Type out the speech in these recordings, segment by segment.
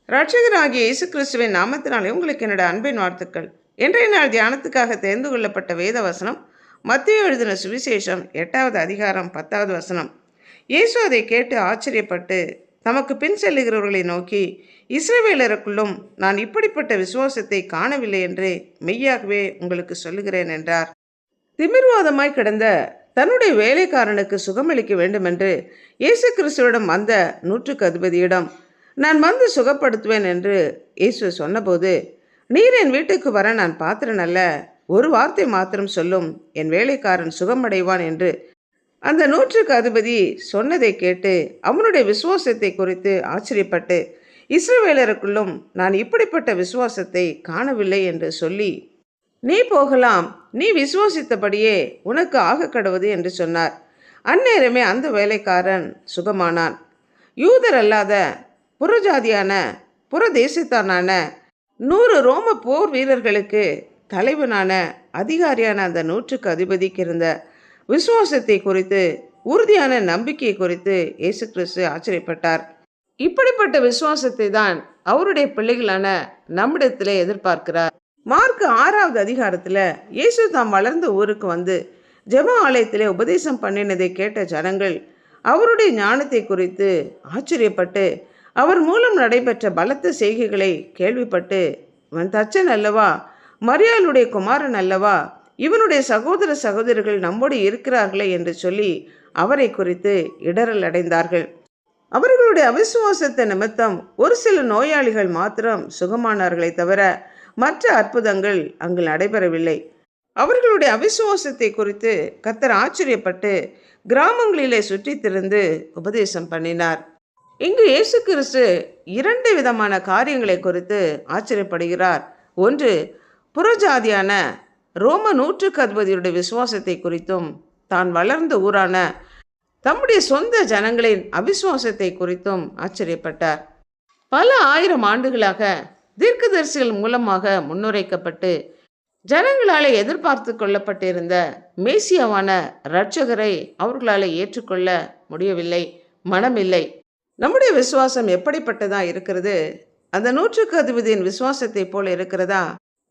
இரட்சகராகிய இயேசு கிறிஸ்துவின் நாமத்தினாலே உங்களுக்கு என்னோட அன்பின் வாழ்த்துக்கள். இன்றைய நாள் தியானத்துக்காக தேர்ந்து கொள்ளப்பட்ட வேத வசனம் மத்தேயு எழுதின சுவிசேஷம் 8வது அதிகாரம் 10வது வசனம். இயேசு அதை கேட்டு ஆச்சரியப்பட்டு தமக்கு பின் செல்லுகிறவர்களை நோக்கி, இஸ்ரவேலருக்குள்ளும் நான் இப்படிப்பட்ட விசுவாசத்தை காணவில்லை என்று மெய்யாகவே உங்களுக்கு சொல்லுகிறேன் என்றார். திமிர்வாதமாய் கிடந்த தன்னுடைய வேலைக்காரனுக்கு சுகமளிக்க வேண்டுமென்று இயேசு கிறிஸ்துவிடம் வந்த நூற்றுக்கு அதிபதியிடம், நான் வந்து சுகப்படுத்துவேன் என்று இயேசு சொன்னபோது, நீர் என் வீட்டுக்கு வர நான் பாத்திரன் அல்ல, ஒரு வார்த்தை மாத்திரம் சொல்லும், என் வேலைக்காரன் சுகமடைவான் என்று அந்த நூற்றுக்கு அதிபதி சொன்னதை கேட்டு அவனுடைய விசுவாசத்தை குறித்து ஆச்சரியப்பட்டு, இஸ்ரவேலருக்குள்ளும் நான் இப்படிப்பட்ட விசுவாசத்தை காணவில்லை என்று சொல்லி, நீ போகலாம், நீ விசுவாசித்தபடியே உனக்கு ஆக கடவுது என்று சொன்னார். அந்நேரமே அந்த வேலைக்காரன் சுகமானான். யூதர் அல்லாத புறஜாதியான புறதேசத்தானான 100 ரோம போர் வீரர்களுக்கு தலைவனான அதிகாரியான அந்த நூற்றுக்கு அதிபதிக்கு இருந்த விசுவாசத்தை குறித்து, உறுதியான நம்பிக்கையை குறித்து இயேசு கிறிஸ்து ஆச்சரியப்பட்டார். இப்படிப்பட்ட விசுவாசத்தை தான் அவருடைய பிள்ளைகளான நம்மிடத்திலே எதிர்பார்க்கிறார். மார்க் 6வது அதிகாரத்தில் இயேசு தாம் வளர்ந்த ஊருக்கு வந்து ஜெப ஆலயத்திலே உபதேசம் பண்ணினதை கேட்ட ஜனங்கள் அவருடைய ஞானத்தை குறித்து ஆச்சரியப்பட்டு, அவர் மூலம் நடைபெற்ற பலத்த செய்கைகளை கேள்விப்பட்டு, இவன் தச்சன் அல்லவா, மரியாளுடைய குமாரன் அல்லவா, இவனுடைய சகோதர சகோதரிகள் நம்மோடு இருக்கிறார்களே என்று சொல்லி அவரை குறித்து இடரல் அடைந்தார்கள். அவர்களுடைய அவிசுவாசத்தை நிமித்தம் ஒரு சில நோயாளிகள் மாத்திரம் சுகமானார்களை தவிர மற்ற அற்புதங்கள் அங்கு நடைபெறவில்லை. அவர்களுடைய அவிசுவாசத்தை குறித்து கர்த்தர் ஆச்சரியப்பட்டு கிராமங்களிலே சுற்றி திரிந்து உபதேசம் பண்ணினார். இங்கு இயேசு கிறிஸ்து 2 விதமான காரியங்களை குறித்து ஆச்சரியப்படுகிறார். ஒன்று, புறஜாதியான ரோம நூற்றுக்கு அதிபதியுடைய விசுவாசத்தை குறித்தும், தான் வளர்ந்த ஊரான தம்முடைய சொந்த ஜனங்களின் அவிசுவாசத்தை குறித்தும் ஆச்சரியப்பட்டார். பல 1000 ஆண்டுகளாக தீர்க்கதரிசிகள் மூலமாக முன்னுரைக்கப்பட்டு ஜனங்களால் எதிர்பார்த்து கொள்ளப்பட்டிருந்த மேசியாவான இரட்சகரை அவர்களால் ஏற்றுக்கொள்ள முடியவில்லை, மனமில்லை. நம்முடைய விசுவாசம் எப்படிப்பட்டதா இருக்கிறது? அந்த நூற்றுக்கு அதிபதியின் விசுவாசத்தை போல இருக்கிறதா?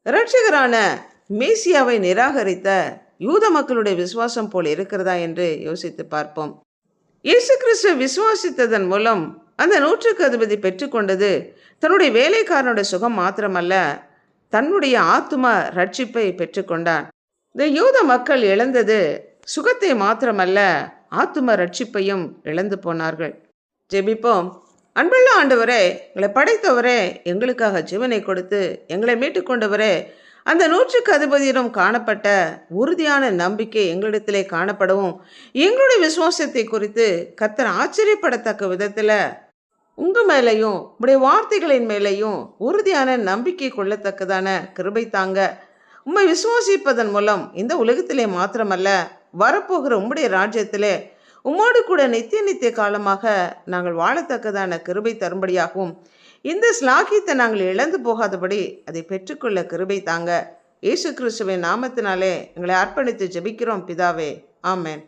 இரட்சகரான மேசியாவை நிராகரித்த யூத மக்களுடைய விசுவாசம் போல இருக்கிறதா என்று யோசித்து பார்ப்போம். இயேசு கிறிஸ்துவை விசுவாசித்ததன் மூலம் அந்த நூற்றுக்கு அதிபதி பெற்றுக்கொண்டது தன்னுடைய வேலைக்காரனுடைய சுகம் மாத்திரமல்ல, தன்னுடைய ஆத்தும ரட்சிப்பை பெற்றுக்கொண்டான். இந்த யூத மக்கள் இழந்தது சுகத்தை மாத்திரமல்ல, ஆத்தும ரட்சிப்பையும் இழந்து போனார்கள். ஜெபிப்போம். அன்புள்ள ஆண்டவரே, எங்களை படைத்தவரே, எங்களுக்காக ஜீவனை கொடுத்து எங்களை மீட்டுக்கொண்டவரே, அந்த நூற்றுக்கு அதிபதியிடம் காணப்பட்ட உறுதியான நம்பிக்கை எங்களிடத்திலே காணப்படவும், எங்களுடைய விசுவாசத்தை குறித்து கர்த்தர் ஆச்சரியப்படத்தக்க விதத்தில் உங்கள் மேலையும் உங்களுடைய வார்த்தைகளின் மேலையும் உறுதியான நம்பிக்கை கொள்ளத்தக்கதான கிருபை தாங்க. உம்மை விசுவாசிப்பதன் மூலம் இந்த உலகத்திலே மாத்திரமல்ல, வரப்போகிற உம்முடைய ராஜ்யத்திலே உம்மோடு கூட நித்திய காலமாக நாங்கள் வாழத்தக்கதான கிருபை தரும்படியாகவும், இந்த ஸ்லாகியத்தை நாங்கள் இழந்து போகாதபடி அதை பெற்றுக்கொள்ள கிருபை தாங்க. இயேசு கிறிஸ்துவின் நாமத்தினாலே எங்களை அர்ப்பணித்து ஜெபிக்கிறோம் பிதாவே, ஆமென்.